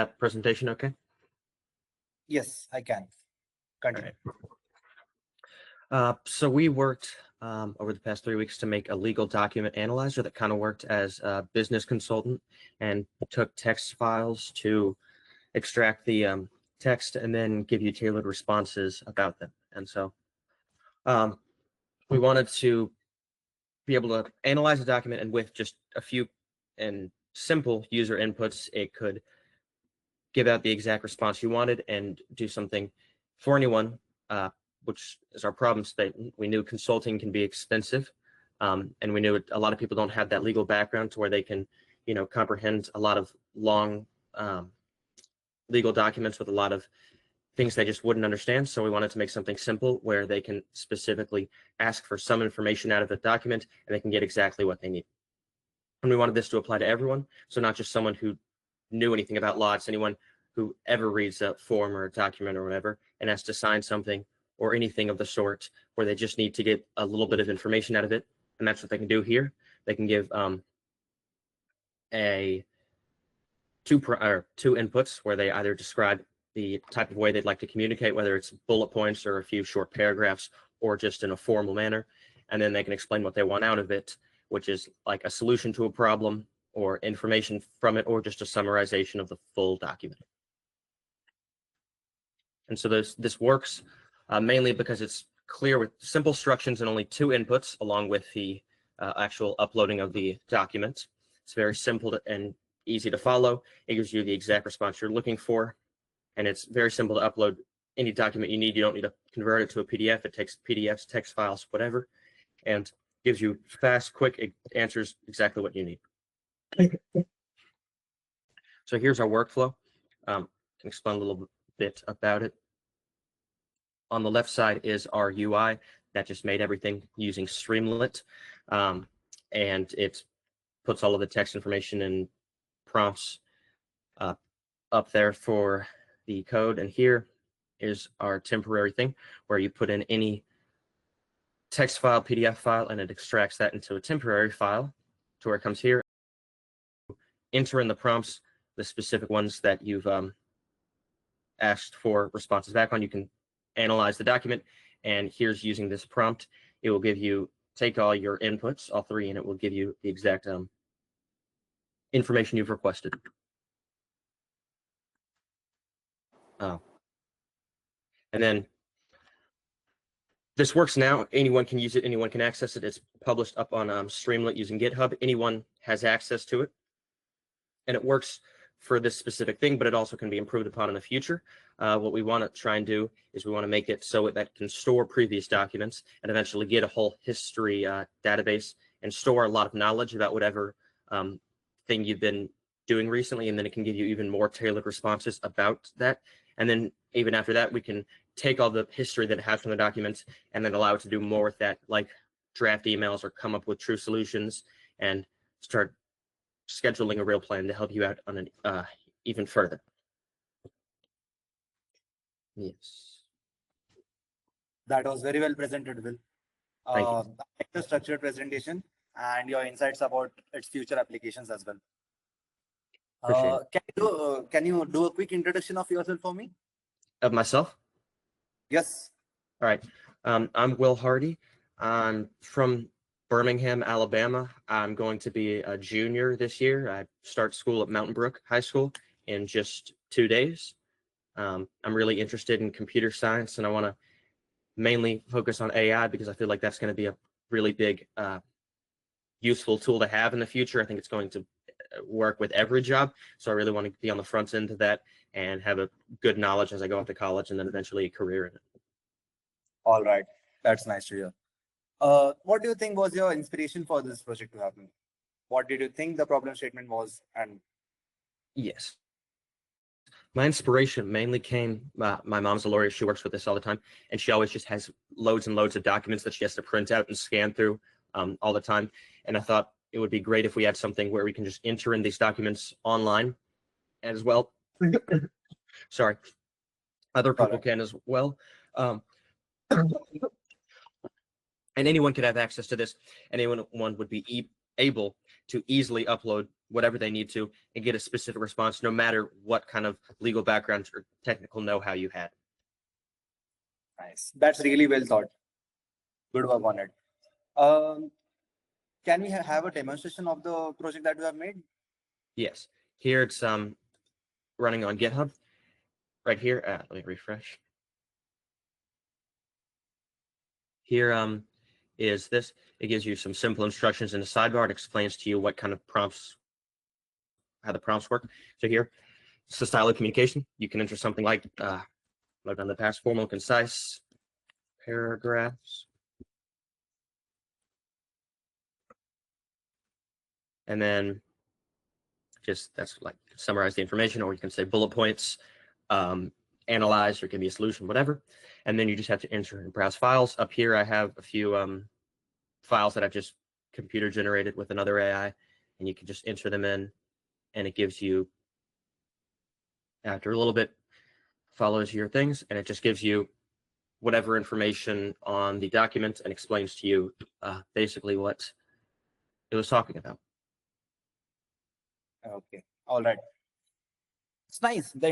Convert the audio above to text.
That presentation okay? Yes, I can. All Continue. right. So we worked over the past 3 weeks to make a legal document analyzer that kind of worked as a business consultant and took text files to extract the text and then give you tailored responses about them. And so we wanted to be able to analyze a document, and with just a few and simple user inputs, it could give out the exact response you wanted and do something for anyone, which is our problem statement. We knew consulting can be expensive, and we knew a lot of people don't have that legal background to where they can, comprehend a lot of long legal documents with a lot of things they just wouldn't understand. So we wanted to make something simple where they can specifically ask for some information out of the document and they can get exactly what they need. And we wanted this to apply to everyone, so not just someone who knew anything about law. It's anyone who ever reads a form or a document or whatever and has to sign something or anything of the sort where they just need to get a little bit of information out of it. And that's what they can do here. They can give two inputs where they either describe the type of way they'd like to communicate, whether it's bullet points or a few short paragraphs or just in a formal manner. And then they can explain what they want out of it, which is like a solution to a problem or information from it, or just a summarization of the full document. And so this works mainly because it's clear with simple instructions and only two inputs, along with the actual uploading of the document. It's very simple and easy to follow. It gives you the exact response you're looking for, and it's very simple to upload any document you need. You don't need to convert it to a PDF. It takes PDFs, text files, whatever, and gives you fast, quick answers, exactly what you need. So here's our workflow. I can explain a little bit about it. On the left side is our UI that just made everything using Streamlit, and it puts all of the text information and prompts up there for the code. And here is our temporary thing where you put in any text file, PDF file, and it extracts that into a temporary file to where it comes here. Enter in the prompts, the specific ones that you've asked for responses back on. You can analyze the document, and here's using this prompt. It will give you, take all your inputs, all three, and it will give you the exact information you've requested. And then this works now. Anyone can use it. Anyone can access it. It's published up on Streamlit using GitHub. Anyone has access to it. And it works for this specific thing, but it also can be improved upon in the future. What we want to try and do is we want to make it so that it can store previous documents and eventually get a whole history database and store a lot of knowledge about whatever thing you've been doing recently, and then it can give you even more tailored responses about that. And then even after that, we can take all the history that it has from the documents and then allow it to do more with that, like draft emails or come up with true solutions and start scheduling a real plan to help you out on an even further. Yes. That was very well presented, Will. Thank you. I like the structured presentation and your insights about its future applications as well. Appreciate it. Can you do a quick introduction of yourself for me? Of myself? Yes. All right. I'm Will Hardee. I'm from Birmingham, Alabama. I'm going to be a junior this year. I start school at Mountain Brook High School in just 2 days. I'm really interested in computer science, and I want to mainly focus on AI because I feel like that's going to be a really big, useful tool to have in the future. I think it's going to work with every job. So I really want to be on the front end of that and have a good knowledge as I go off to college and then eventually a career in it. All right. That's nice to hear. What do you think was your inspiration for this project to happen? What did you think the problem statement was? And yes, my inspiration mainly came, my mom's a lawyer. She works with this all the time, and she always just has loads and loads of documents that she has to print out and scan through all the time. And I thought it would be great if we had something where we can just enter in these documents online as well. Sorry, other people can as well. And anyone could have access to this. And anyone would be able to easily upload whatever they need to and get a specific response, no matter what kind of legal background or technical know-how you had. Nice. That's really well thought. Good work on it. Um, can we have a demonstration of the project that you have made? Yes. Here it's running on GitHub. Right here, let me refresh. Here is this. It gives you some simple instructions in the sidebar. It explains to you what kind of prompts, how the prompts work. So here, it's the style of communication. You can enter something like, I've done in the past, formal, concise, paragraphs. And then just that's like summarize the information, or you can say bullet points, analyze, or give me a solution, whatever. And then you just have to enter and browse files. Up here, I have a few files that I've just computer generated with another AI, and you can just enter them in, and it gives you, after a little bit, follows your things, and it just gives you whatever information on the document and explains to you basically what it was talking about. Okay. All right. It's nice. The